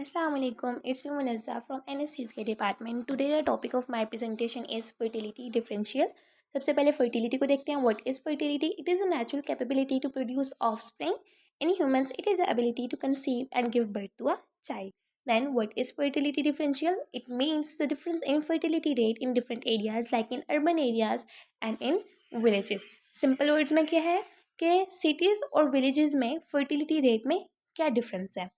Assalamu alaikum, it's me Munazza from NSCSK department. Today the topic of my presentation is fertility differential. सबसे पहले fertility को देखते हैं. What is fertility? It is a natural capability to produce offspring. In humans, it is the ability to conceive and give birth to a child. Then what is fertility differential? It means the difference in fertility rate in different areas like in urban areas and in villages. Simple words में क्या है कि cities और villages में fertility rate में क्या difference है.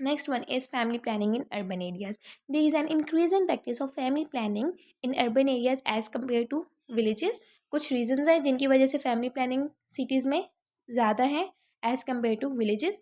Next one is family planning in urban areas. There is an increase in practice of family planning in urban areas as compared to villages. कुछ reasons हैं जिनकी वजह से family planning cities में ज़्यादा है as compared to villages.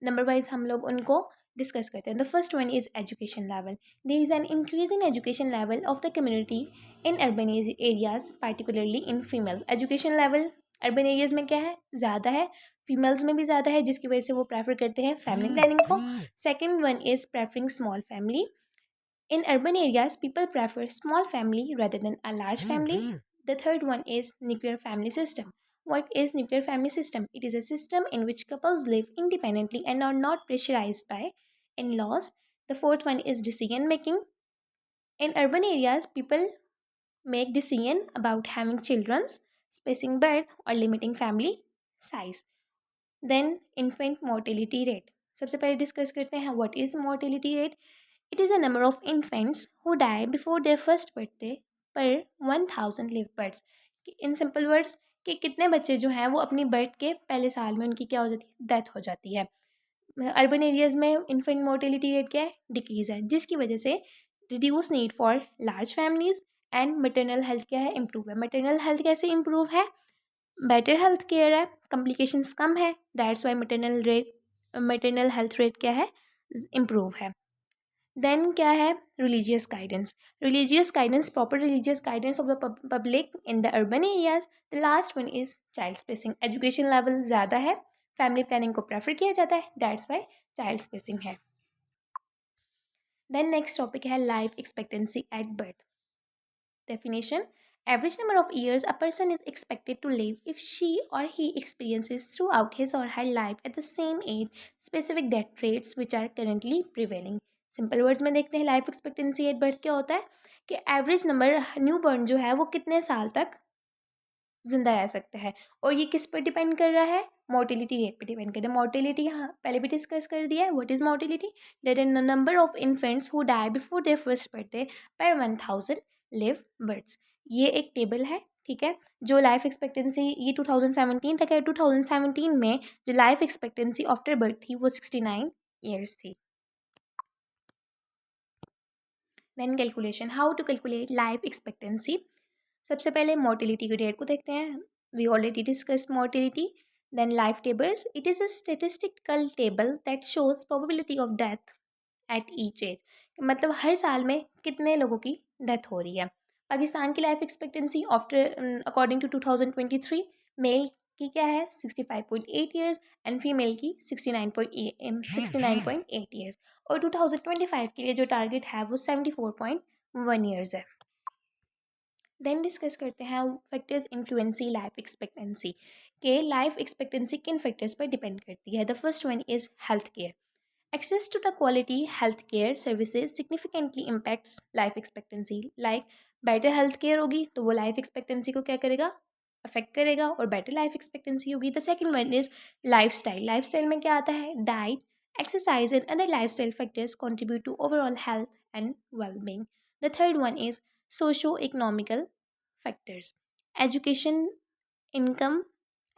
Number wise हम लोग उनको डिस्कस करते हैं. The first one is education level. There is an increase in education level of the community in urban areas, particularly in females. Education level urban areas में क्या है ज़्यादा है, फीमेल्स में भी ज़्यादा है, जिसकी वजह से वो प्रेफर करते हैं फैमिली प्लानिंग को. Second one is preferring small family. In urban areas, people prefer small family rather than a large family. The third one is nuclear family system. What is nuclear family system? It is a system in which couples live independently and are not pressurized by in-laws. The fourth one is decision making. In urban areas, people make decision about having children, spacing birth or limiting family size. Then infant mortality rate. सबसे पहले discuss करते हैं what is mortality rate. It is a number of infants who die before their first birthday per 1000 live births. In simple words कि कितने बच्चे जो हैं वो अपनी बर्थ के पहले साल में उनकी क्या हो जाती है, डेथ हो जाती है. अर्बन एरियाज में इन्फेंट मोर्टेलिटी रेट क्या है, डिक्रीज है, जिसकी वजह से reduce need for large families and maternal health क्या है, इम्प्रूव है. मैटरनल हेल्थ कैसे इम्प्रूव है, बेटर हेल्थ केयर है, कॉम्प्लिकेशंस कम है, that's why maternal health rate क्या है, इम्प्रूव है. देन क्या है, religious guidance proper religious guidance of the public in the urban areas. The last one is child spacing. Education level ज़्यादा है, family planning को प्रेफर किया जाता है, दैट्स वाई चाइल्ड स्पेसिंग है. देन नेक्स्ट टॉपिक है life expectancy at birth. Definition: average number of years a person is expected to live if she or he experiences throughout his or her life at the same age specific death rates which are currently prevailing. Simple words में देखते हैं life expectancy at birth क्या होता है कि average number new born जो है वो कितने साल तक जिंदा रह सकता है, और ये किस पर डिपेंड कर रहा है, मोर्टिलिटी रेट पर डिपेंड कर रहा है. मोर्टिलिटी हाँ पहले भी डिस्कस कर दिया है. What is mortality? That is the number of infants who die before their first birthday per 1000 live births. ये एक टेबल है, ठीक है, जो लाइफ एक्सपेक्टेंसी ये 2017 तक है. 2017 में जो लाइफ एक्सपेक्टेंसी आफ्टर बर्थ थी वो 69 ईयर्स थी. Then calculation, how to calculate life expectancy. सबसे पहले मोर्टिलिटी के रेट को देखते हैं. We already discussed mortality. Then life tables. It is a statistical table that shows probability of death at each age. मतलब हर साल में कितने लोगों की डेथ हो रही है. पाकिस्तान की life expectancy after according to 2023 male की क्या है 65.8 ईयर्स एंड फीमेल की 69.8 ईयर्स. और 2025 के लिए जो टारगेट है वो 74.1 ईयर्स है. देन डिस्कस करते हैं फैक्टर्स इन्फ्लुएंसी लाइफ एक्सपेक्टेंसी के. लाइफ एक्सपेक्टेंसी किन फैक्टर्स पर डिपेंड करती है. The first one is health care. Access to the quality healthcare services significantly impacts life expectancy. Like better healthcare होगी तो वो life expectancy को क्या करेगा, अफेक्ट करेगा, और better life expectancy होगी. The second one is lifestyle. Lifestyle में क्या आता है, diet, exercise and other lifestyle factors contribute to overall health and well-being. The third one is socio-economical factors. Education, income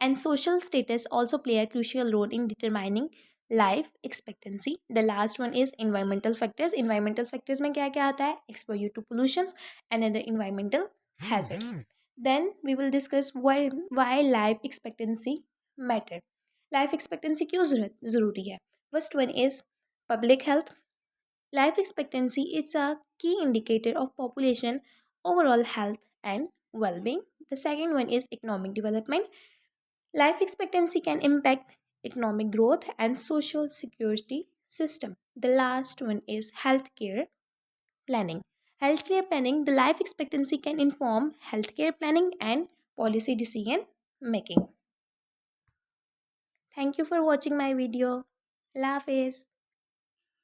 and social status also play a crucial role in determining life expectancy. The last one is environmental factors. Environmental factors में क्या क्या आता है, exposure to pollution and other environmental hazards. Then we will discuss why life expectancy matter. Life expectancy क्यों ज़रूरी है. First one is public health. Life expectancy is a key indicator of population overall health and well-being. The second one is economic development. Life expectancy can impact economic growth and social security system. The last one is healthcare planning. Healthcare planning, the life expectancy can inform healthcare planning and policy decision making. Thank you for watching my video. Allah Hafiz.